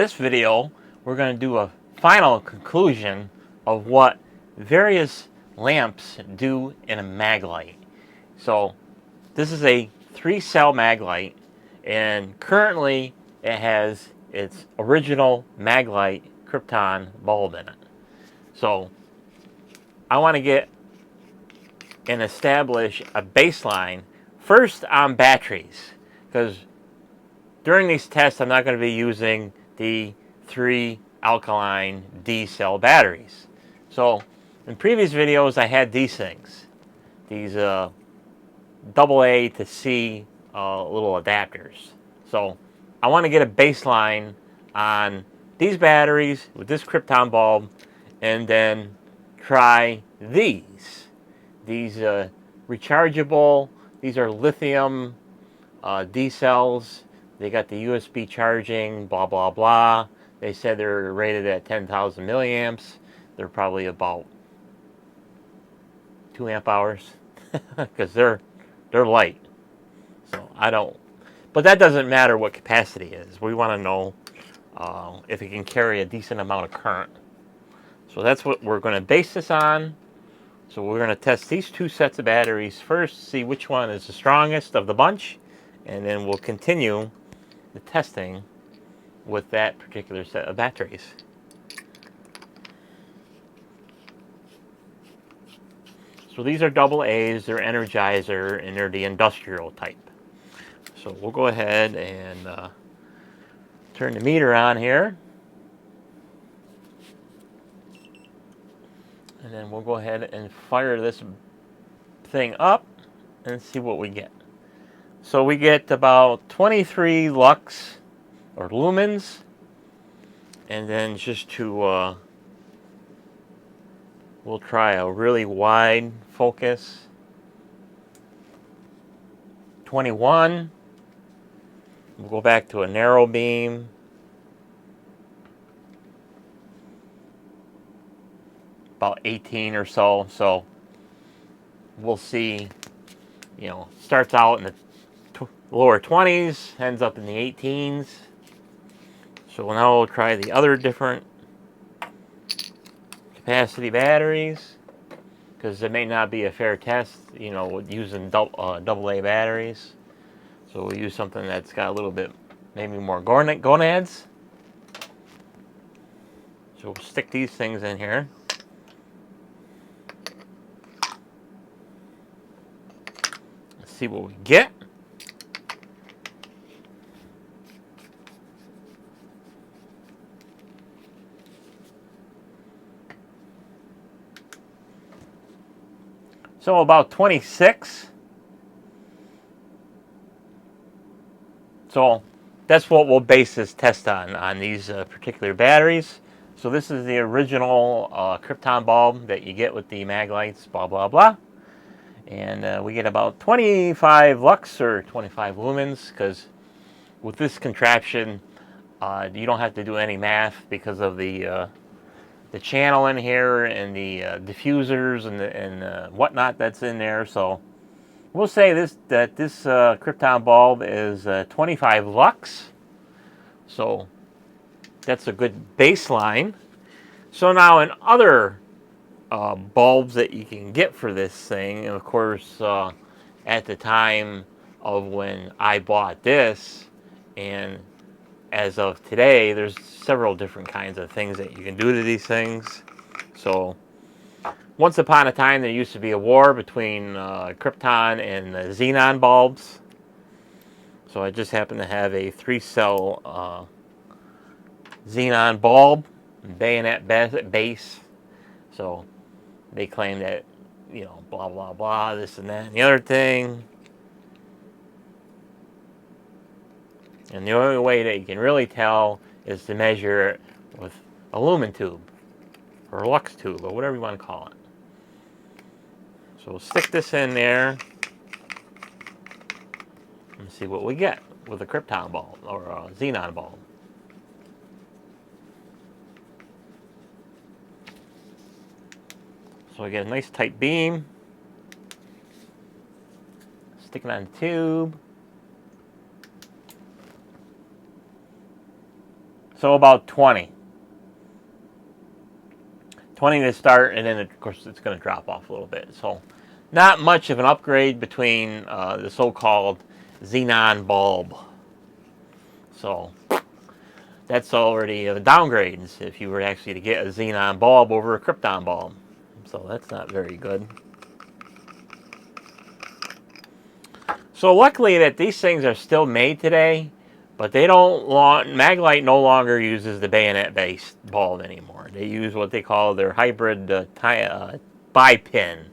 this video, we're going to do a final conclusion of what various lamps do in a MagLite. So this is a 3-cell MagLite, and currently it has its original MagLite Krypton bulb in it. So I want to get and establish a baseline first on batteries, because during these tests I'm not going to be using the 3 alkaline D cell batteries. So in previous videos I had these things, these AA to C little adapters. So I want to get a baseline on these batteries with this Krypton bulb, and then try these rechargeable. These are lithium D cells. They got the USB charging, blah blah blah. They said they're rated at 10,000 milliamps. They're probably about 2 amp hours because they're light. So I don't, but that doesn't matter what capacity is. We want to know if it can carry a decent amount of current. So that's what we're going to base this on. So we're going to test these 2 sets of batteries first, see which one is the strongest of the bunch, and then we'll continue the testing with that particular set of batteries. So these are AA's, they're Energizer, and they're the industrial type. So we'll go ahead and turn the meter on here. And then we'll go ahead and fire this thing up and see what we get. So we get about 23 lux or lumens, and then just to we'll try a really wide focus, 21. We'll go back to a narrow beam, about 18 or so. So we'll see, starts out in the lower 20s, ends up in the 18s. So now we'll try the other different capacity batteries, because it may not be a fair test, using AA batteries. So we'll use something that's got a little bit, maybe more gonads. So we'll stick these things in here. Let's see what we get. So about 26. So that's what we'll base this test on these particular batteries. So this is the original Krypton bulb that you get with the MagLites, blah blah blah. And we get about 25 lux or 25 lumens, because with this contraption you don't have to do any math because of the channel in here and the diffusers and whatnot that's in there. So we'll say this Krypton bulb is 25 lux. So that's a good baseline. So now in other bulbs that you can get for this thing, and of course at the time of when I bought this, and as of today, there's several different kinds of things that you can do to these things. So once upon a time there used to be a war between Krypton and xenon bulbs. So I just happen to have a 3-cell xenon bulb, bayonet base. So they claim that, blah blah blah, this and that and the other thing. And the only way that you can really tell is to measure it with a Lumen tube, or a lux tube, or whatever you want to call it. So we'll stick this in there and see what we get with a Krypton bulb, or a xenon bulb. So we get a nice tight beam. Stick it on the tube. So about 20. 20 to start, and then of course it's going to drop off a little bit. So not much of an upgrade between the so-called xenon bulb. So that's already a downgrade if you were actually to get a xenon bulb over a krypton bulb. So that's not very good. So luckily that these things are still made today, but they don't want, MagLite no longer uses the bayonet-based bulb anymore. They use what they call their hybrid bipin.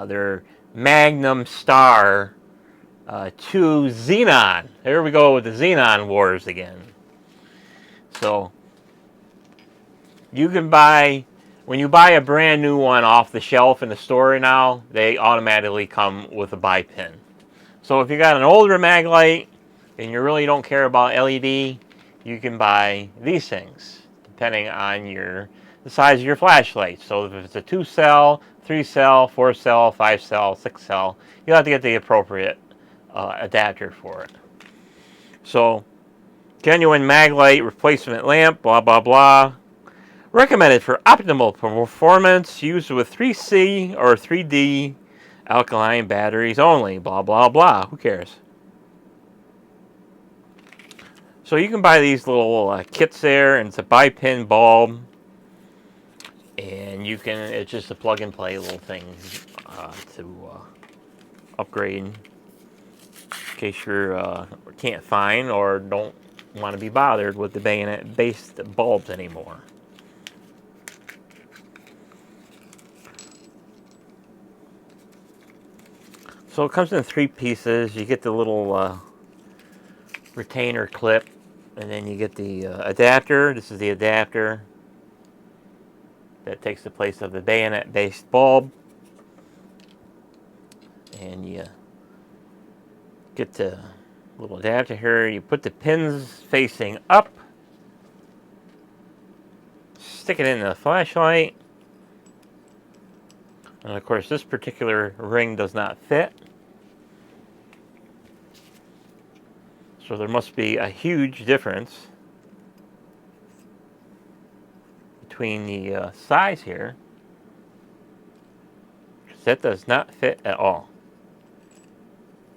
Their Magnum Star 2 Xenon. There we go with the Xenon Wars again. So you can buy, when you buy a brand new one off the shelf in the store now, they automatically come with a bipin. So if you got an older MagLite and you really don't care about LED, you can buy these things, depending on the size of your flashlight. So if it's a 2-cell, 3-cell, 4-cell, 5-cell, 6-cell, you'll have to get the appropriate adapter for it. So, genuine MagLite replacement lamp, blah, blah, blah. Recommended for optimal performance, used with 3C or 3D alkaline batteries only, blah, blah, blah. Who cares? So you can buy these little kits there, and it's a bipin bulb. And you can, it's just a plug and play little thing to upgrade in case you can't find or don't want to be bothered with the bayonet-based bulbs anymore. So it comes in 3 pieces. You get the little retainer clip, and then you get the adapter. This is the adapter that takes the place of the bayonet-based bulb. And you get the little adapter here. You put the pins facing up. Stick it in the flashlight. And of course, this particular ring does not fit. So there must be a huge difference between the size here. Because that does not fit at all,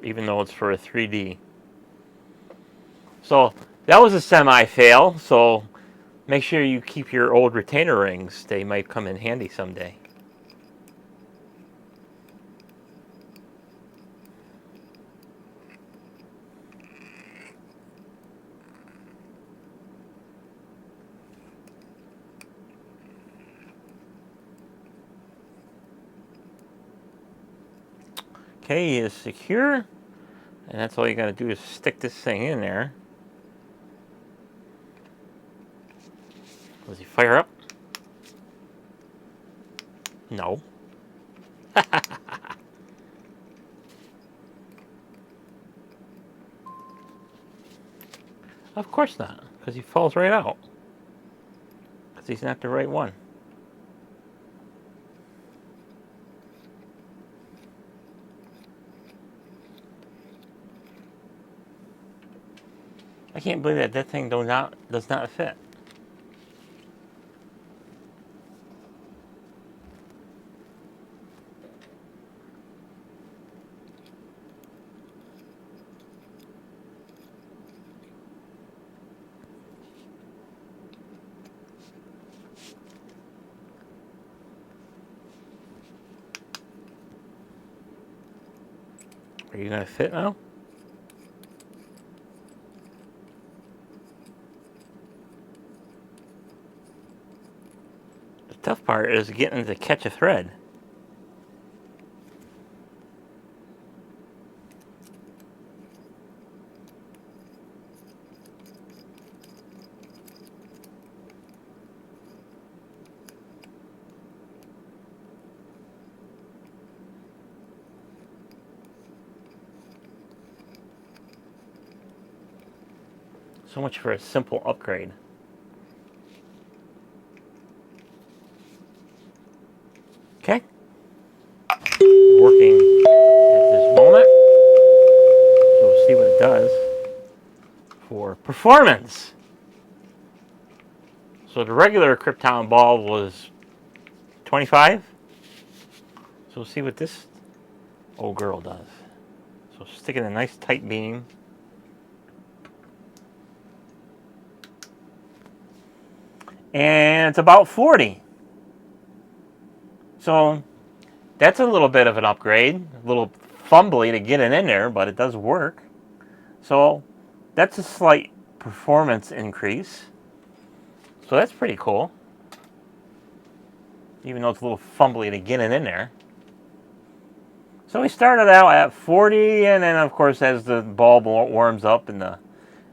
even though it's for a 3D. So that was a semi-fail. So make sure you keep your old retainer rings. They might come in handy someday. Okay, is secure, and that's all you got to do is stick this thing in there. Does he fire up? No. Of course not, because he falls right out. Because he's not the right one. I can't believe that thing does not fit. Are you going to fit now? The tough part is getting to catch a thread. So much for a simple upgrade. Okay. Working at this moment. So we'll see what it does for performance. So the regular Krypton bulb was 25. So we'll see what this old girl does. So stick in a nice tight beam. And it's about 40. So that's a little bit of an upgrade. A little fumbly to get it in there, but it does work. So that's a slight performance increase. So that's pretty cool. Even though it's a little fumbly to get it in there. So we started out at 40, and then of course as the bulb warms up and the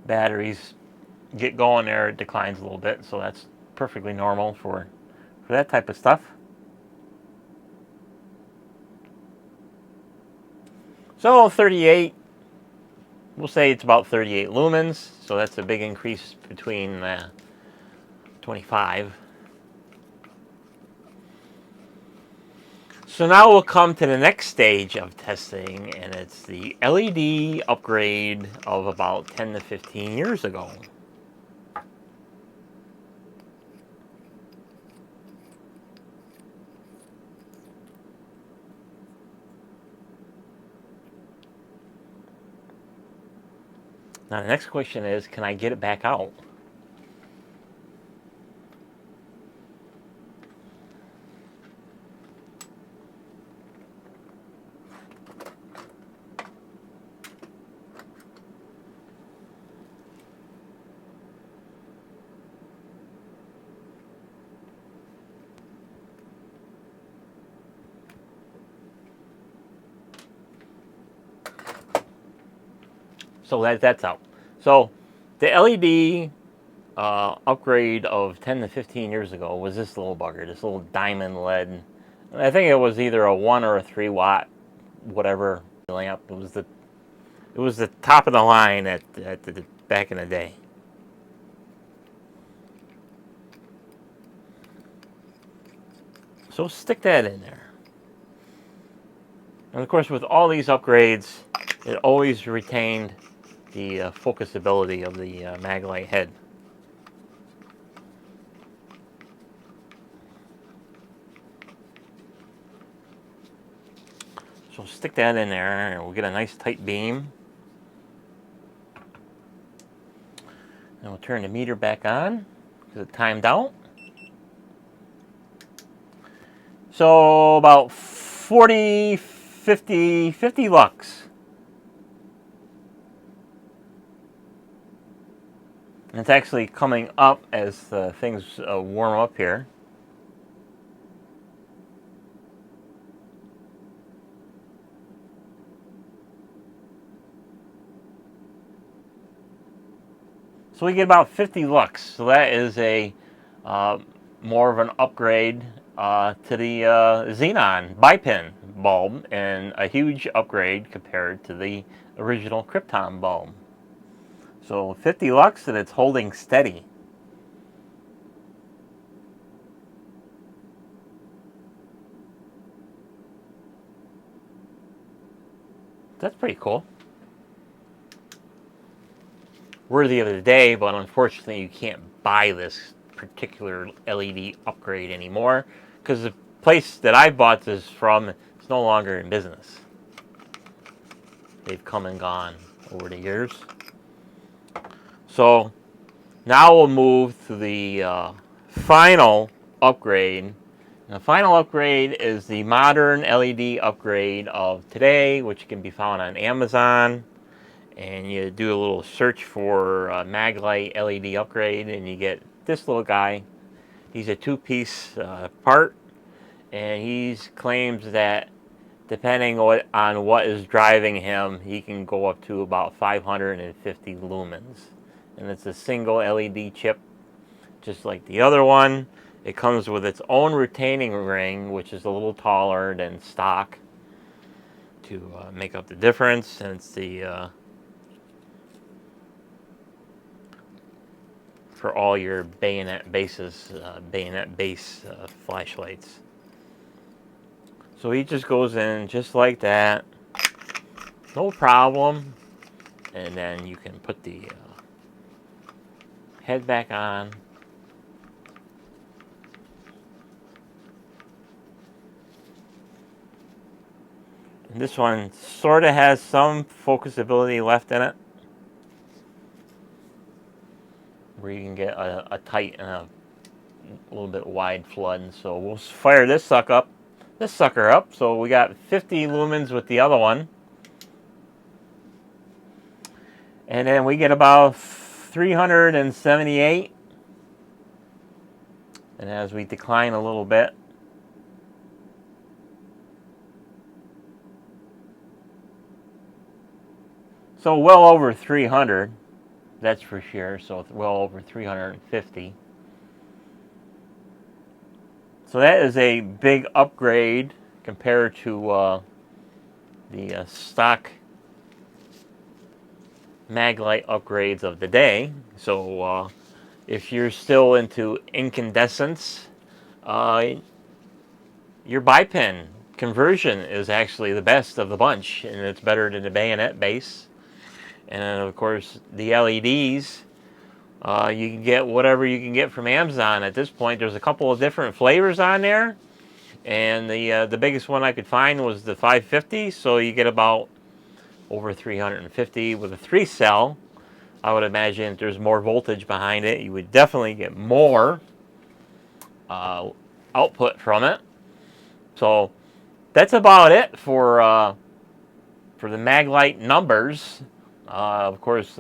batteries get going there, it declines a little bit. So that's perfectly normal for that type of stuff. So 38, we'll say it's about 38 lumens. So that's a big increase between 25. So now we'll come to the next stage of testing, and it's the LED upgrade of about 10 to 15 years ago. Now the next question is, can I get it back out? So that's out. So the LED upgrade of 10 to 15 years ago was this little bugger, this little diamond LED. I think it was either a 1 or a 3 watt, whatever lamp. It was the top of the line at the back in the day. So stick that in there. And of course, with all these upgrades, it always retained the focusability of the MagLite head. So stick that in there, and we'll get a nice tight beam. And we'll turn the meter back on because it timed out. So about 40, 50 lux. And it's actually coming up as things warm up here. So we get about 50 lux. So that is a more of an upgrade to the xenon bipin bulb, and a huge upgrade compared to the original Krypton bulb. So 50 lux, and it's holding steady. That's pretty cool. Worthy of the day, but unfortunately you can't buy this particular LED upgrade anymore because the place that I bought this from is no longer in business. They've come and gone over the years. So now we'll move to the final upgrade. And the final upgrade is the modern LED upgrade of today, which can be found on Amazon. And you do a little search for MagLite LED upgrade, and you get this little guy. He's a two-piece part, and he claims that depending on what is driving him, he can go up to about 550 lumens. And it's a single LED chip, just like the other one. It comes with its own retaining ring, which is a little taller than stock, to make up the difference. And it's the for all your bayonet base flashlights. So he just goes in just like that, no problem. And then you can put the head back on. This one sort of has some focusability left in it, where you can get a tight and a little bit wide flood. So we'll fire this sucker up. So we got 50 lumens with the other one, and then we get about 378. And as we decline a little bit, so well over 300, that's for sure. So well over 350. So that is a big upgrade compared to the stock MagLite upgrades of the day. So if you're still into incandescence, your bipin conversion is actually the best of the bunch, and it's better than the bayonet base. And of course, the LEDs, you can get whatever you can get from Amazon at this point. There's a couple of different flavors on there, and the biggest one I could find was the 550. So you get about over 350 with a 3-cell. I would imagine if there's more voltage behind it, you would definitely get more output from it. So that's about it for the MagLite numbers. Of course,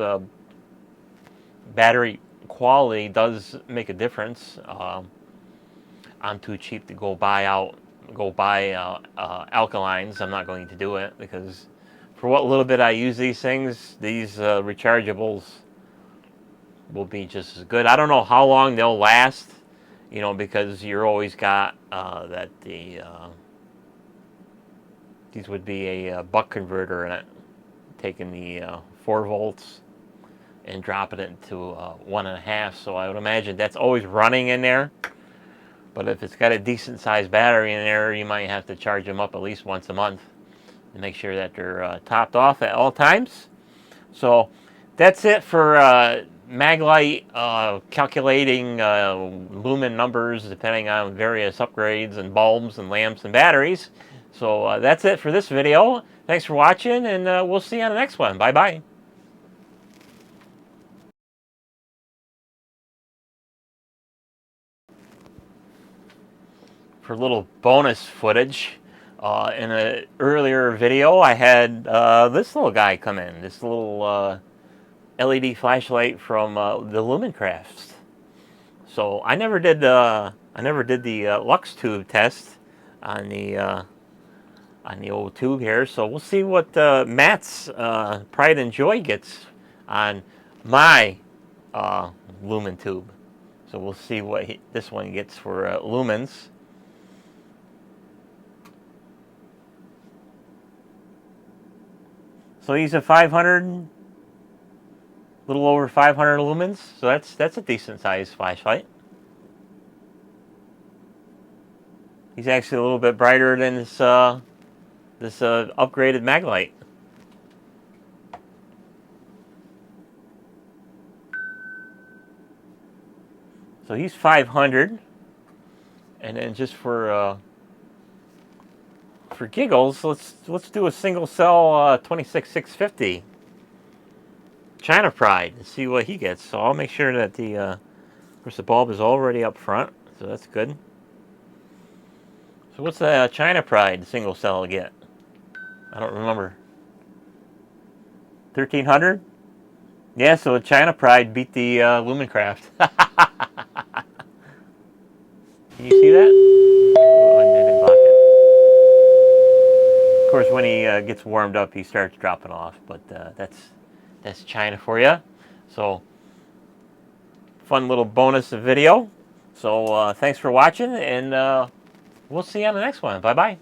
battery quality does make a difference. I'm too cheap to go buy alkalines. I'm not going to do it, because for what little bit I use these things, these rechargeables will be just as good. I don't know how long they'll last, because you're always got that these would be a buck converter in it, taking the 4 volts and dropping it into 1.5. So I would imagine that's always running in there. But if it's got a decent sized battery in there, you might have to charge them up at least once a month to make sure that they're topped off at all times. So that's it for MagLite calculating lumen numbers depending on various upgrades and bulbs and lamps and batteries. So that's it for this video. Thanks for watching, and we'll see you on the next one. Bye-bye. For a little bonus footage, in an earlier video, I had this little guy come in. This little LED flashlight from the Lumen Crafts. So I never did the Lux tube test on the old tube here. So we'll see what Matt's Pride and Joy gets on my Lumen tube. So we'll see what this one gets for lumens. So he's a 500, little over 500 lumens. So that's a decent sized flashlight. He's actually a little bit brighter than this upgraded MagLite. So he's 500, and then just for giggles, let's do a single cell 26650 China Pride and see what he gets. So I'll make sure that of course the bulb is already up front, so that's good. So what's the China Pride single cell get? I don't remember. 1300? Yeah, so China Pride beat the Lumencraft. Can you see that? Oh, I didn't block it. Of course, when he gets warmed up, he starts dropping off. But that's China for you. So fun little bonus video. So thanks for watching, and we'll see you on the next one. Bye bye.